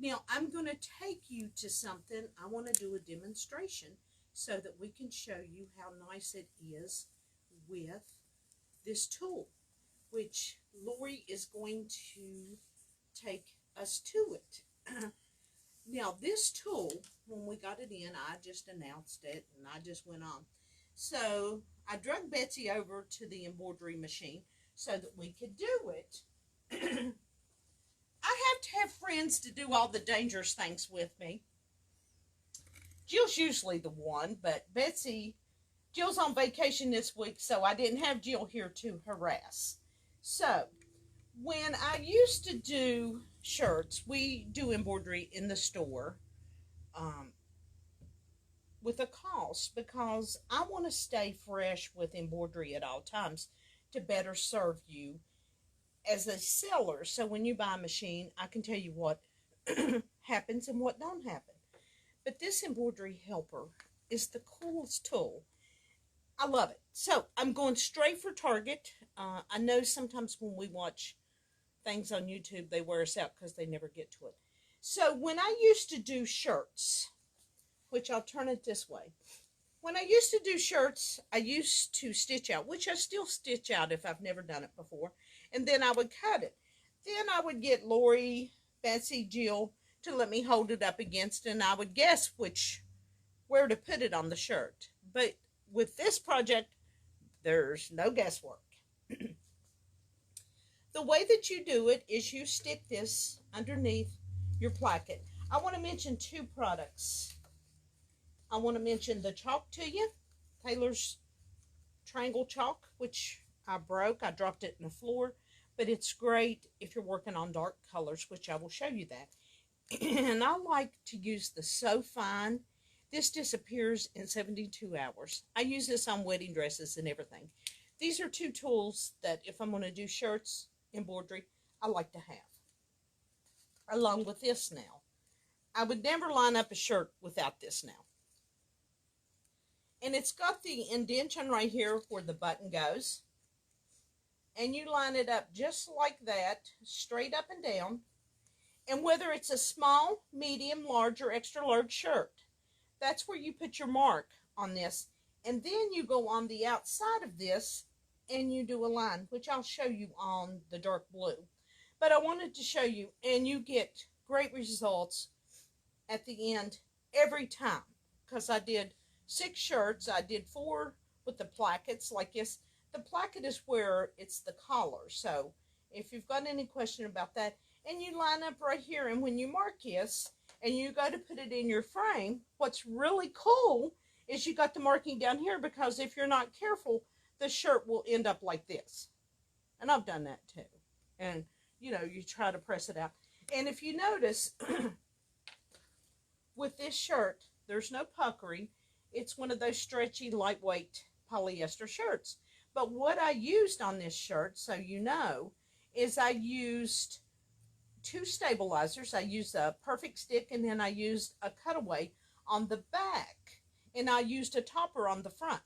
Now, I'm going to take you to something. I want to do a demonstration so that we can show you how nice it is with this tool, which Lori is going to take us to it. Now, this tool, when we got it in, I just announced it and I just went on. So I drug Betsy over to the embroidery machine so that we could do it. I have to have friends to do all the dangerous things with me. Jill's usually the one, but Jill's on vacation this week, so I didn't have Jill here to harass. So, when I used to do shirts, we do embroidery in the store with a cost because I want to stay fresh with embroidery at all times to better serve you as a seller. So when you buy a machine, I can tell you what happens and what don't happen. But this embroidery helper is the coolest tool. I love it. So I'm going straight for Target. I know sometimes when we watch things on YouTube, they wear us out because they never get to it. So when I used to do shirts, which I'll turn it this way. When I used to do shirts, I used to stitch out, which I still stitch out if I've never done it before. And then I would cut it. Then I would get Lori, Betsy, Jill to let me hold it up against, and I would guess where to put it on the shirt. But with this project, there's no guesswork. The way that you do it is you stick this underneath your placket. I want to mention two products. I want to mention the chalk to you, Taylor's Triangle Chalk, which I broke. I dropped it in the floor, but it's great if you're working on dark colors, which I will show you that. And I like to use the So Fine. This disappears in 72 hours. I use this on wedding dresses and everything. These are two tools that if I'm going to do shirts, embroidery, I like to have. Along with this now. I would never line up a shirt without this now. And it's got the indentation right here where the button goes. And you line it up just like that, straight up and down. And whether it's a small, medium, large, or extra large shirt, that's where you put your mark on this. And then you go on the outside of this and you do a line, which I'll show you on the dark blue. But I wanted to show you, and you get great results at the end every time. Because I did 6 shirts. I did 4 with the plackets like this. The placket is where it's the collar. So if you've got any question about that, and you line up right here, and when you mark this and you go to put it in your frame, what's really cool is you got the marking down here, because if you're not careful, the shirt will end up like this. And I've done that too. And you know, you try to press it out. And if you notice, with this shirt, there's no puckering. It's one of those stretchy, lightweight polyester shirts. But what I used on this shirt, so you know, is I used 2 stabilizers. I used a perfect stick, and then I used a cutaway on the back. And I used a topper on the front.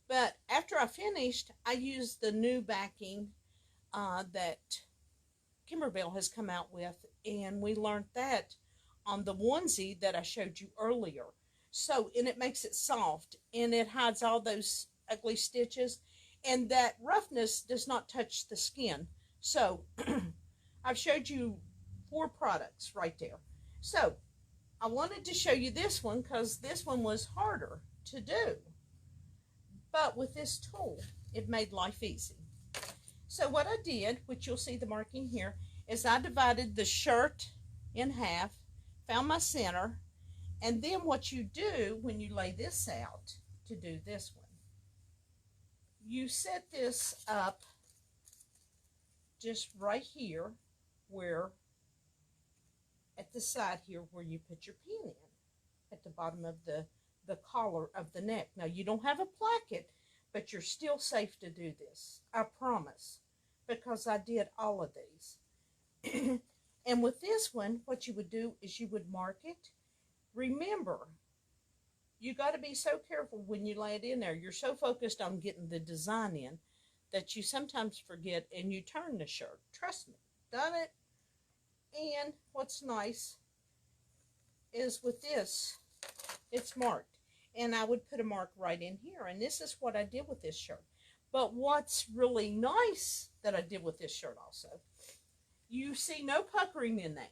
But after I finished, I used the new backing that Kimberbell has come out with, and we learned that on the onesie that I showed you earlier. So, and it makes it soft, and it hides all those ugly stitches, and that roughness does not touch the skin. So, I've showed you 4 products right there. So, I wanted to show you this one because this one was harder to do. But with this tool, it made life easy. So what I did, which you'll see the marking here, is I divided the shirt in half, found my center, and then what you do when you lay this out to do this one, you set this up just right here, where at the side here where you put your pin in, at the bottom of the collar of the neck. Now, you don't have a placket, but you're still safe to do this. I promise, because I did all of these. And with this one, what you would do is you would mark it. Remember, you got to be so careful when you lay it in there. You're so focused on getting the design in that you sometimes forget and you turn the shirt. Trust me, done it. And what's nice is with this, it's marked. And I would put a mark right in here. And this is what I did with this shirt. But what's really nice that I did with this shirt also, you see no puckering in that.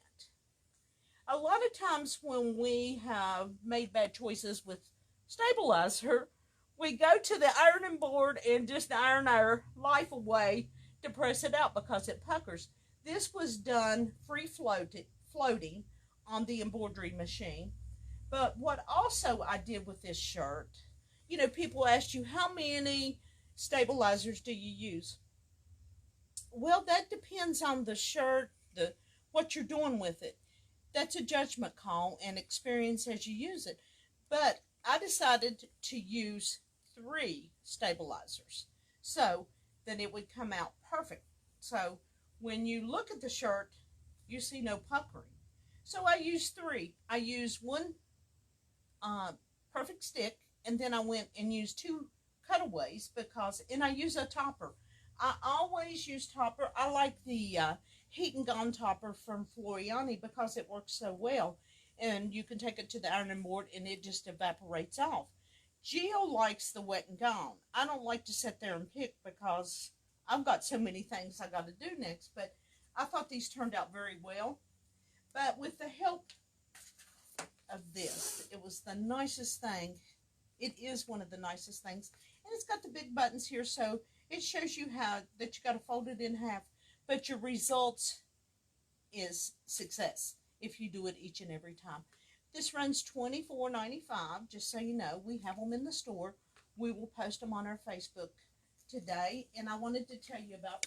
A lot of times when we have made bad choices with stabilizer, we go to the ironing board and just iron our life away to press it out because it puckers. This was done free floating on the embroidery machine. But what also I did with this shirt, you know, people ask you, how many stabilizers do you use? Well, that depends on the shirt, what you're doing with it. That's a judgment call and experience as you use it. But I decided to use 3 stabilizers so that it would come out perfect. So when you look at the shirt, you see no puckering. So I used 3. I used one perfect stick, and then I went and used 2 cutaways and I use a topper. I always use topper. I like the Heat and Gone topper from Floriani because it works so well, and you can take it to the ironing board and it just evaporates off. Jill likes the Wet and Gone. I don't like to sit there and pick because I've got so many things I got to do next, but I thought these turned out very well. But with the help of this, it was the nicest thing. It is one of the nicest things, and it's got the big buttons here, so it shows you how that you got to fold it in half, but your results is success if you do it each and every time. This runs $24.95, just so you know. We have them in the store. We will post them on our Facebook today, and I wanted to tell you about